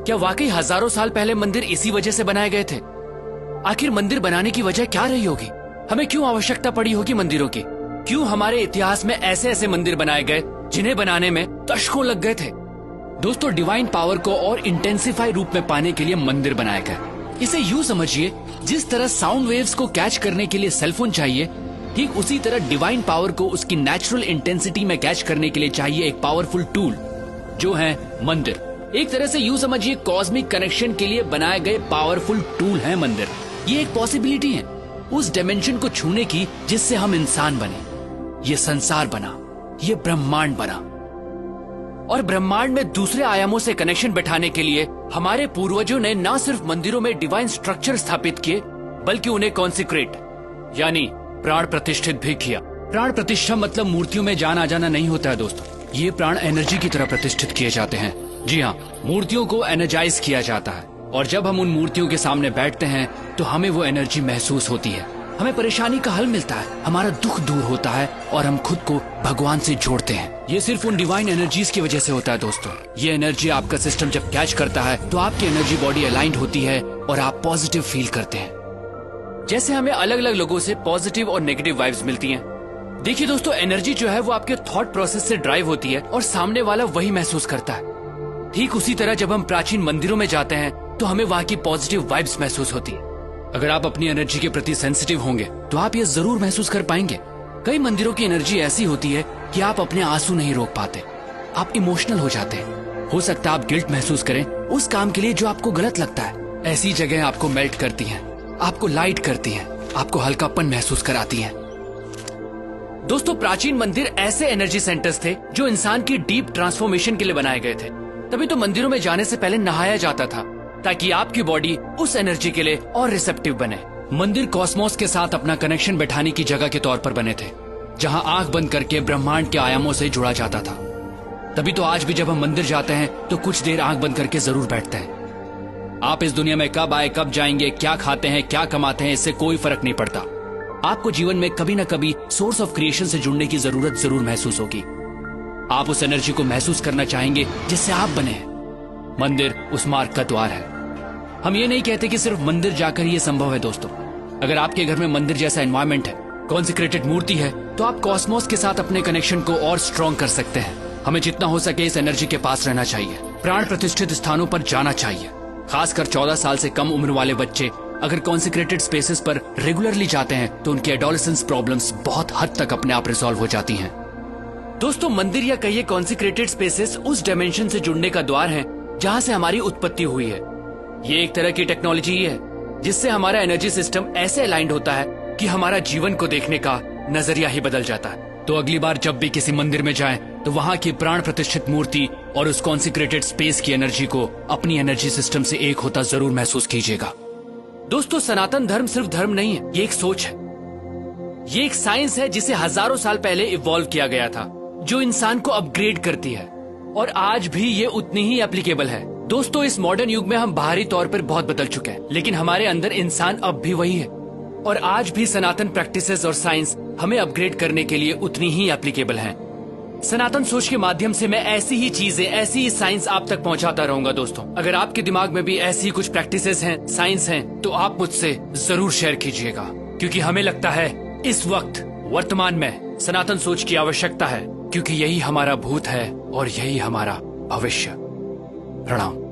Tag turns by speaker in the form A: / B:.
A: क्या वाकई हजारों साल पहले मंदिर इसी वजह से बनाए गए थे? आखिर मंदिर बनाने की वजह क्या रही होगी? हमें क्यों आवश्यकता पड़ी होगी मंदिरों की? क्यों हमारे इतिहास में ऐसे ऐसे मंदिर बनाए गए जिन्हें बनाने में दशकों लग गए थे? दोस्तों, डिवाइन पावर को और इंटेंसिफाई रूप में पाने के लिए मंदिर बनाए गए। इसे यूं समझिए, जिस तरह साउंड वेव्स को कैच करने के लिए सेलफोन चाहिए, ठीक उसी तरह डिवाइन पावर को उसकी नेचुरल इंटेंसिटी में कैच करने के लिए चाहिए एक पावरफुल टूल, जो है मंदिर। एक तरह से यूं समझिए, कॉस्मिक कनेक्शन के लिए बनाए गए पावरफुल टूल है मंदिर। ये एक पॉसिबिलिटी है उस डायमेंशन को छूने की जिससे हम इंसान बने, ये संसार बना, ये ब्रह्मांड बना। और ब्रह्मांड में दूसरे आयामों से कनेक्शन बैठाने के लिए हमारे पूर्वजों ने न सिर्फ मंदिरों में डिवाइन स्ट्रक्चर स्थापित किए, बल्कि उन्हें कॉन्सिक्रेट यानी प्राण प्रतिष्ठित भी किया। प्राण प्रतिष्ठा मतलब मूर्तियों में जान आ जाना नहीं होता है दोस्तों, ये प्राण एनर्जी की तरह प्रतिष्ठित किए जाते हैं। जी हाँ, मूर्तियों को एनर्जाइज किया जाता है, और जब हम उन मूर्तियों के सामने बैठते हैं तो हमें वो एनर्जी महसूस होती है। हमें परेशानी का हल मिलता है, हमारा दुख दूर होता है और हम खुद को भगवान से जोड़ते हैं। ये सिर्फ उन डिवाइन एनर्जीज की वजह से होता है दोस्तों। ये एनर्जी आपका सिस्टम जब कैच करता है तो आपकी एनर्जी बॉडी अलाइंड होती है और आप पॉजिटिव फील करते हैं। जैसे हमें अलग अलग लोगों से पॉजिटिव और नेगेटिव वाइब्स मिलती हैं। देखिए दोस्तों, एनर्जी जो है वो आपके थॉट प्रोसेस से ड्राइव होती है और सामने वाला वही महसूस करता है। ठीक उसी तरह जब हम प्राचीन मंदिरों में जाते हैं तो हमें वहाँ की पॉजिटिव वाइब्स महसूस होती है। अगर आप अपनी एनर्जी के प्रति सेंसिटिव होंगे तो आप ये जरूर महसूस कर पाएंगे। कई मंदिरों की एनर्जी ऐसी होती है कि आप अपने आंसू नहीं रोक पाते, आप इमोशनल हो जाते हैं। हो सकता है आप गिल्ट महसूस करें उस काम के लिए जो आपको गलत लगता है। ऐसी जगह आपको मेल्ट करती हैं, आपको लाइट करती हैं, आपको हल्कापन महसूस कराती हैं। दोस्तों, प्राचीन मंदिर ऐसे एनर्जी सेंटर्स थे जो इंसान की डीप ट्रांसफॉर्मेशन के लिए बनाए गए थे। तभी तो मंदिरों में जाने से पहले नहाया जाता था, ताकि आपकी बॉडी उस एनर्जी के लिए और रिसेप्टिव बने। मंदिर कॉस्मोस के साथ अपना कनेक्शन बैठाने की जगह के तौर पर बने थे, जहां आंख बंद करके ब्रह्मांड के आयामों से जुड़ा जाता था। तभी तो आज भी जब हम मंदिर जाते हैं तो कुछ देर आंख बंद करके जरूर बैठते हैं। आप इस दुनिया में कब आए, कब जाएंगे, क्या खाते हैं, क्या कमाते हैं, इससे कोई फर्क नहीं पड़ता। आपको जीवन में कभी न कभी सोर्स ऑफ क्रिएशन से जुड़ने की जरूरत जरूर महसूस होगी। आप उस एनर्जी को महसूस करना चाहेंगे जिससे आप बने हैं। मंदिर उस मार्ग का द्वार है। हम ये नहीं कहते कि सिर्फ मंदिर जाकर ये संभव है दोस्तों। अगर आपके घर में मंदिर जैसा एनवायरनमेंट है, कॉन्सिक्रेटेड मूर्ति है, तो आप कॉस्मोस के साथ अपने कनेक्शन को और स्ट्रॉन्ग कर सकते हैं। हमें जितना हो सके इस एनर्जी के पास रहना चाहिए, प्राण प्रतिष्ठित स्थानों पर जाना चाहिए। खासकर 14 साल से कम उम्र वाले बच्चे अगर कॉन्सिक्रेटेड स्पेसेस पर रेगुलरली जाते हैं तो उनकी एडोलेसेंस प्रॉब्लम्स बहुत हद तक अपने आप रिजॉल्व हो जाती हैं। दोस्तों, मंदिर या कहिए कॉन्सिक्रेटेड स्पेसेस उस डायमेंशन से जुड़ने का द्वार है जहां से हमारी उत्पत्ति हुई है। ये एक तरह की टेक्नोलॉजी है जिससे हमारा एनर्जी सिस्टम ऐसे अलाइंड होता है कि हमारा जीवन को देखने का नजरिया ही बदल जाता है। तो अगली बार जब भी किसी मंदिर में जाएं तो वहां की प्राण प्रतिष्ठित मूर्ति और उस कॉन्सिक्रेटेड स्पेस की एनर्जी को अपनी एनर्जी सिस्टम से एक होता जरूर महसूस कीजिएगा। दोस्तों, सनातन धर्म सिर्फ धर्म नहीं है, ये एक सोच है, ये एक साइंस है जिसे हजारों साल पहले इवॉल्व किया गया था, जो इंसान को अपग्रेड करती है और आज भी ये उतनी ही एप्लीकेबल है। दोस्तों, इस मॉडर्न युग में हम बाहरी तौर पर बहुत बदल चुके हैं, लेकिन हमारे अंदर इंसान अब भी वही है और आज भी सनातन प्रैक्टिसेस और साइंस हमें अपग्रेड करने के लिए उतनी ही एप्लीकेबल हैं। सनातन सोच के माध्यम से मैं ऐसी ही चीजें, ऐसी ही साइंस आप तक पहुंचाता रहूंगा। दोस्तों, अगर आपके दिमाग में भी ऐसी ही कुछ प्रैक्टिसेस हैं, साइंस हैं, तो आप मुझसे जरूर शेयर कीजिएगा, क्योंकि हमें लगता है इस वक्त वर्तमान में सनातन सोच की आवश्यकता है, क्योंकि यही हमारा भूत है और यही हमारा भविष्य। प्रणाम।